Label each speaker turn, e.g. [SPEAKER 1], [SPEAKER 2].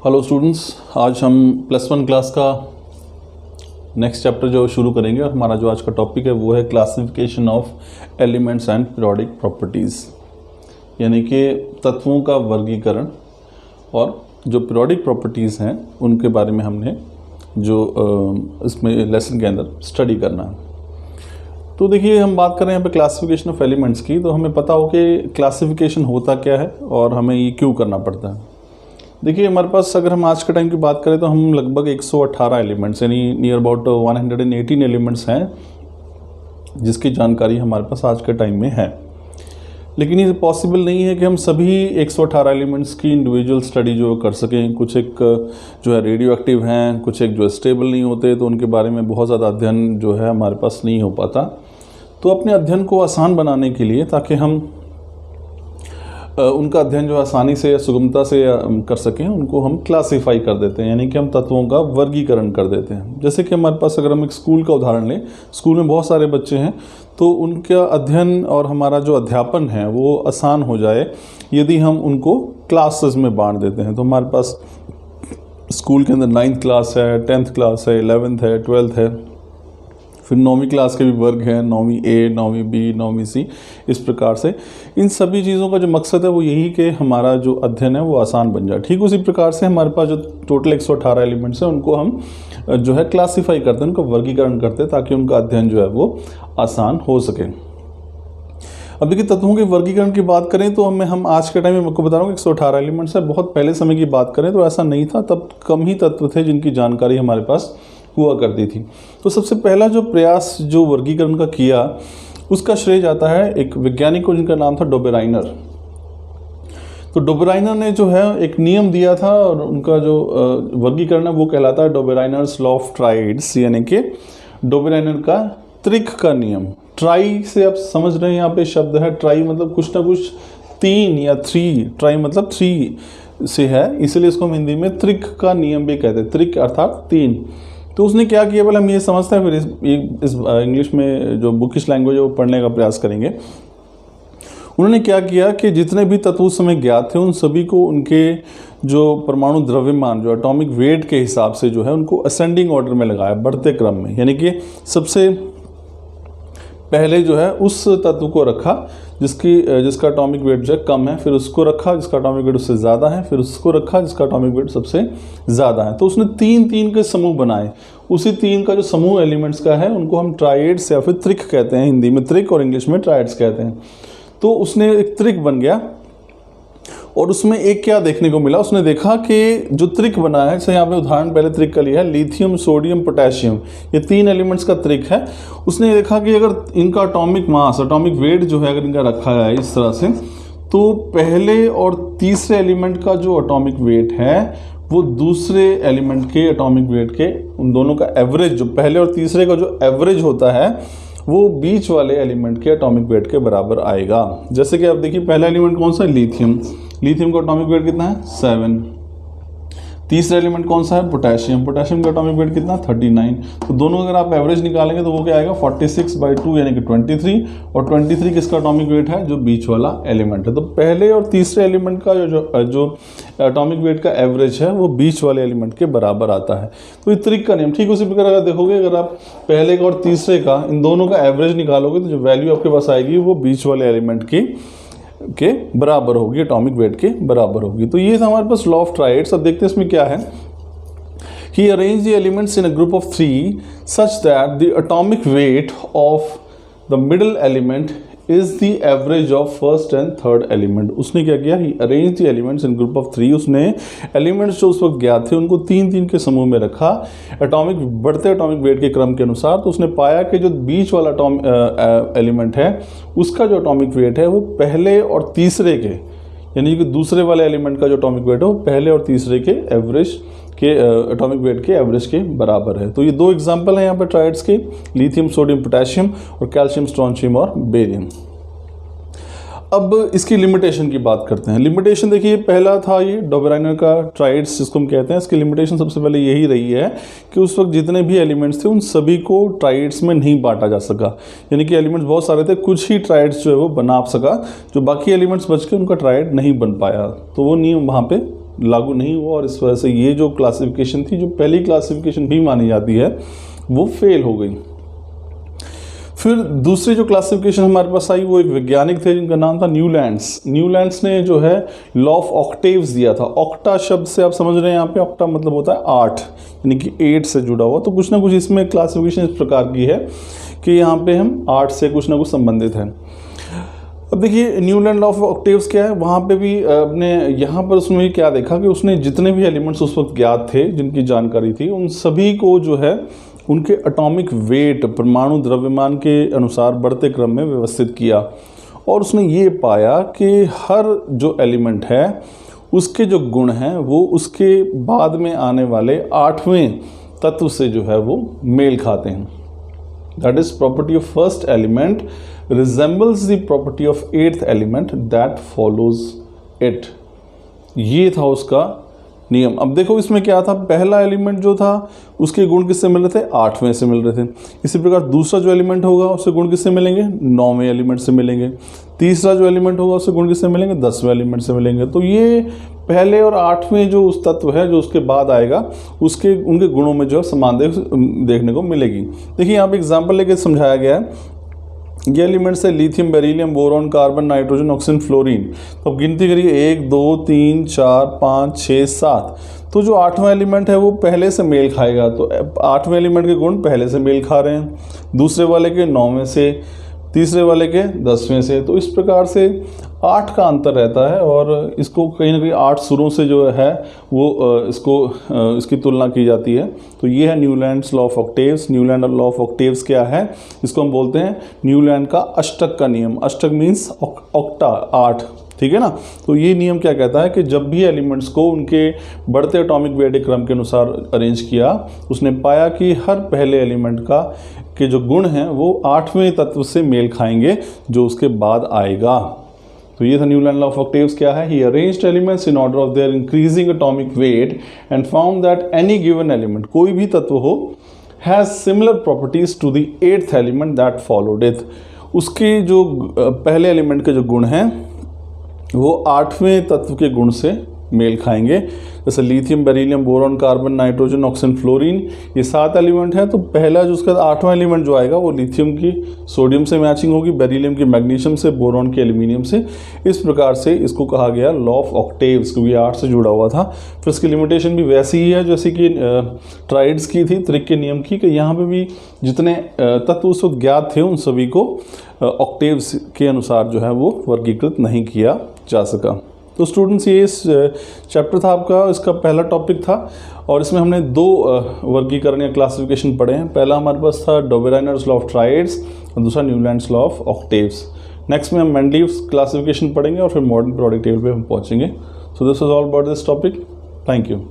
[SPEAKER 1] Hello students, आज हम +1 class का नेक्स्ट चैप्टर जो शुरू करेंगे और हमारा जो आज का टॉपिक है वो है classification of elements and periodic properties, यानी कि तत्वों का वर्गीकरण और जो पीरियोडिक प्रॉपर्टीज़ हैं उनके बारे में हमने जो इसमें लेसन के अंदर स्टडी करना है। तो देखिए, हम बात कर रहे हैं यहाँ पे क्लासिफिकेशन ऑफ एलिमेंट्स की, तो हमें पता हो कि क्लासिफिकेशन होता क्या है और हमें ये क्यों करना पड़ता है। देखिए, हमारे पास अगर हम आज के टाइम की बात करें तो हम लगभग 118 एलिमेंट्स यानी नियर अबाउट 118 एलिमेंट्स हैं जिसकी जानकारी हमारे पास आज के टाइम में है। लेकिन ये पॉसिबल नहीं है कि हम सभी 118 एलिमेंट्स की इंडिविजुअल स्टडी जो कर सकें। कुछ एक जो है रेडियो एक्टिव हैं, कुछ एक जो स्टेबल नहीं होते, तो उनके बारे में बहुत ज़्यादा अध्ययन जो है हमारे पास नहीं हो पाता। तो अपने अध्ययन को आसान बनाने के लिए, ताकि हम उनका अध्ययन जो आसानी से या सुगमता से कर सकें, उनको हम क्लासीफाई कर देते हैं, यानी कि हम तत्वों का वर्गीकरण कर देते हैं। जैसे कि हमारे पास अगर हम एक स्कूल का उदाहरण लें, स्कूल में बहुत सारे बच्चे हैं, तो उनका अध्ययन और हमारा जो अध्यापन है वो आसान हो जाए यदि हम उनको क्लासेस में बांट देते हैं। तो हमारे पास स्कूल के अंदर 9th क्लास है, 10th क्लास है, 11th है, 12th है, फिर 9वीं क्लास के भी वर्ग हैं, 9वीं A, 9वीं B, 9वीं C, इस प्रकार से। इन सभी चीज़ों का जो मकसद है वो यही कि हमारा जो अध्ययन है वो आसान बन जाए। ठीक उसी प्रकार से हमारे पास जो टोटल 118 एलिमेंट्स हैं उनको हम जो है क्लासीफाई करते हैं, उनका वर्गीकरण करते हैं, ताकि उनका अध्ययन जो है वो आसान हो सके। अब देखिए, तत्वों के वर्गीकरण की बात करें तो हम आज के टाइम में आपको बता रहा हूँ 118 एलिमेंट्स है। बहुत पहले समय की बात करें तो ऐसा नहीं था, तब कम ही तत्व थे जिनकी जानकारी हमारे पास हुआ करती थी। तो सबसे पहला जो प्रयास जो वर्गीकरण का किया उसका श्रेय जाता है एक वैज्ञानिक को जिनका नाम था डोबेराइनर। तो डोबेराइनर ने जो है एक नियम दिया था और उनका जो वर्गीकरण है वो कहलाता है डोबेराइनर्स लॉ ऑफ ट्राइड्स, यानी कि डोबेराइनर का त्रिक का नियम। ट्राई से आप समझ रहे हैं, यहाँ पे शब्द है ट्राई, मतलब कुछ ना कुछ 3 या 3, ट्राई मतलब 3 से है, इसलिए इसको हम हिंदी में त्रिक का नियम भी कहते हैं। त्रिक अर्थात 3। तो उसने क्या किया, पहले हम ये समझते हैं, फिर इस इंग्लिश में जो बुकिश लैंग्वेज है वो पढ़ने का प्रयास करेंगे। उन्होंने क्या किया कि जितने भी तत्व उस समय ज्ञात थे उन सभी को उनके जो परमाणु द्रव्यमान जो एटॉमिक वेट के हिसाब से जो है उनको असेंडिंग ऑर्डर में लगाया, बढ़ते क्रम में। यानी कि सबसे पहले जो है उस तत्व को रखा जिसका एटॉमिक वेट जो है कम है, फिर उसको रखा जिसका एटॉमिक वेट उससे ज़्यादा है, फिर उसको रखा जिसका एटॉमिक वेट सबसे ज़्यादा है। तो उसने 3-3 के समूह बनाए। उसी 3 का जो समूह एलिमेंट्स का है उनको हम ट्राइड्स या फिर त्रिक कहते हैं, हिंदी में त्रिक और इंग्लिश में ट्राइड्स कहते हैं। तो उसने एक त्रिक बन गया और उसमें एक क्या देखने को मिला, उसने देखा कि जो त्रिक बना है, जैसे यहाँ पे उदाहरण पहले त्रिक का लिया है, लिथियम, सोडियम, पोटेशियम, ये 3 एलिमेंट्स का त्रिक है। उसने देखा कि अगर इनका एटॉमिक मास, एटॉमिक वेट जो है अगर इनका रखा है इस तरह से, तो पहले और तीसरे एलिमेंट का जो एटॉमिक वेट है वो दूसरे एलिमेंट के एटॉमिक वेट के, उन दोनों का एवरेज, जो पहले और तीसरे का जो एवरेज होता है वो बीच वाले एलिमेंट के एटॉमिक वेट के बराबर आएगा। जैसे कि आप देखिए, पहला एलिमेंट कौन सा है, लिथियम। लिथियम का एटॉमिक वेट कितना है, 7। तीसरा एलिमेंट कौन सा है, पोटेशियम। पोटेशियम का एटॉमिक वेट कितना, 39। तो दोनों अगर आप एवरेज निकालेंगे तो वो क्या आएगा, 46/2 यानी कि 23। और 23 किसका एटॉमिक वेट है, जो बीच वाला एलिमेंट है। तो पहले और तीसरे एलिमेंट का जो एटॉमिक वेट का एवरेज है वो बीच वाले एलिमेंट के बराबर आता है। तो ये त्रिक का नियम। ठीक उसी प्रकार अगर देखोगे, अगर आप पहले का और तीसरे का इन दोनों का एवरेज निकालोगे तो जो वैल्यू आपके पास आएगी वो बीच वाले एलिमेंट के बराबर होगी, एटॉमिक वेट के बराबर होगी। तो ये था हमारे पास लॉ ऑफ ट्राइड्स। अब देखते हैं इसमें क्या है। He arranged the elements in a group of 3 such that the atomic weight of the middle element is the average of first and third element। उसने क्या किया, He arranged the elements in group of 3। उसने elements जो उस वक्त ज्ञात थे उनको 3-3 के समूह में रखा बढ़ते एटॉमिक वेट के क्रम के अनुसार। तो उसने पाया कि जो बीच वाला एलिमेंट है उसका जो एटॉमिक वेट है वो पहले और तीसरे के, यानी कि दूसरे वाले एलिमेंट का जो एटॉमिक वेट है वो पहले और तीसरे के एवरेज के एटॉमिक वेट के एवरेज के बराबर है। तो ये 2 एग्जांपल हैं यहाँ पर ट्राइड्स के, लिथियम, सोडियम, पोटेशियम, और कैल्शियम, स्ट्रोंशियम और बेरियम। अब इसकी लिमिटेशन की बात करते हैं। लिमिटेशन देखिए, पहला था ये डोबेराइनर का ट्राइड्स जिसको हम कहते हैं। इसकी लिमिटेशन सबसे पहले यही रही है कि उस वक्त जितने भी एलिमेंट्स थे उन सभी को ट्राइड्स में नहीं बांटा जा सका, यानी कि एलिमेंट्स बहुत सारे थे, कुछ ही ट्राइड्स जो है वो बना सका, जो बाकी एलिमेंट्स बच के उनका ट्राइड नहीं बन पाया। तो वो नियम वहाँ पे लागू नहीं हुआ और इस वजह से ये जो क्लासिफिकेशन थी, जो पहली क्लासिफिकेशन भी मानी जाती है, वो फेल हो गई। फिर दूसरी जो क्लासिफिकेशन हमारे पास आई वो एक वैज्ञानिक थे जिनका नाम था न्यूलैंड्स। न्यूलैंड्स ने जो है लॉ ऑफ ऑक्टेव्स दिया था। ऑक्टा शब्द से आप समझ रहे हैं यहाँ पे, ऑक्टा मतलब होता है 8, यानी कि 8 से जुड़ा हुआ। तो कुछ ना कुछ इसमें क्लासिफिकेशन इस प्रकार की है कि यहाँ पे हम 8 से कुछ ना कुछ संबंधित हैं। अब देखिए न्यूलैंड लॉ ऑफ ऑक्टेव्स क्या है, वहाँ पे भी अपने यहाँ पर उसने भी क्या देखा कि उसने जितने भी एलिमेंट्स उस वक्त ज्ञात थे, जिनकी जानकारी थी, उन सभी को जो है उनके एटॉमिक वेट, परमाणु द्रव्यमान के अनुसार बढ़ते क्रम में व्यवस्थित किया। और उसने ये पाया कि हर जो एलिमेंट है उसके जो गुण हैं वो उसके बाद में आने वाले 8वें तत्व से जो है वो मेल खाते हैं। That is property of first element resembles the property of 8th element that follows it। ये था उसका नियम। अब देखो इसमें क्या था, पहला एलिमेंट जो था उसके गुण किससे मिल रहे थे, 8वें से मिल रहे थे। इसी प्रकार दूसरा जो एलिमेंट होगा उससे गुण किससे मिलेंगे, 9वें एलिमेंट से मिलेंगे। तीसरा जो एलिमेंट होगा उससे गुण किससे मिलेंगे, 10वें एलिमेंट से मिलेंगे। तो ये पहले और 8वें जो उस तत्व है जो उसके बाद आएगा, उसके उनके गुणों में जो समान देखने को मिलेगी। देखिए यहाँ पे एग्जाम्पल लेके समझाया गया है। ये एलिमेंट्स है lithium, beryllium, boron, carbon, nitrogen, oxygen, fluorine. तो अब गिनती करिए 1 2 3 4 5 6 7। तो जो 8वां एलिमेंट है वो पहले से मेल खाएगा। तो 8वें एलिमेंट के गुण पहले से मेल खा रहे हैं, दूसरे वाले के 9वें से, तीसरे वाले के 10वें से। तो इस प्रकार से 8 का अंतर रहता है और इसको कहीं ना कहीं 8 सुरों से जो है वो इसकी तुलना की जाती है। तो ये है Newlands law of octaves. Newland law of octaves क्या है, इसको हम बोलते हैं न्यूलैंड का अष्टक का नियम। अष्टक मीन्स ऑक्टा, 8, ठीक है ना। तो ये नियम क्या कहता है कि जब भी एलिमेंट्स को उनके बढ़ते एटॉमिक वेट क्रम के अनुसार अरेंज किया, उसने पाया कि हर पहले एलिमेंट के जो गुण हैं वो 8वें तत्व से मेल खाएंगे जो उसके बाद आएगा। तो ये था न्यूलैंड लॉ ऑफ ऑक्टेव्स क्या है। He arranged elements in order of their increasing atomic weight and found that any given element, कोई भी तत्व हो, has similar properties to the 8th element that followed it. उसके जो पहले एलिमेंट के जो गुण हैं वो 8वें तत्व के गुण से मेल खाएंगे। जैसे lithium, beryllium, boron, carbon, nitrogen, oxygen, fluorine, ये 7 एलिमेंट है। तो पहला जो उसका 8वां एलिमेंट जो आएगा वो लिथियम की सोडियम से मैचिंग होगी, बेरिलियम की मैग्नीशियम से, बोरॉन की एल्यूमिनियम से। इस प्रकार से इसको कहा गया लॉ ऑफ ऑक्टेव्स, क्योंकि 8 से जुड़ा हुआ था। फिर इसकी लिमिटेशन भी वैसी ही है जैसे कि ट्राइड्स की थी, त्रिक के नियम की, कि यहाँ पर भी जितने तत्व उस वक्त ज्ञात थे उन सभी को ऑक्टेव्स के अनुसार जो है वो वर्गीकृत नहीं किया जा सका। तो स्टूडेंट्स ये इस चैप्टर था आपका, इसका पहला टॉपिक था और इसमें हमने 2 वर्गीकरण या क्लासिफिकेशन पढ़े हैं। पहला हमारे पास था डोबेराइनर्स लॉ ऑफ ट्राइड्स और दूसरा Newlands law of octaves. Next में हम मेंडलीव्स क्लासिफिकेशन पढ़ेंगे और फिर मॉडर्न प्रोडक्ट टेबल पे हम पहुंचेंगे। So this was all about this topic. Thank you.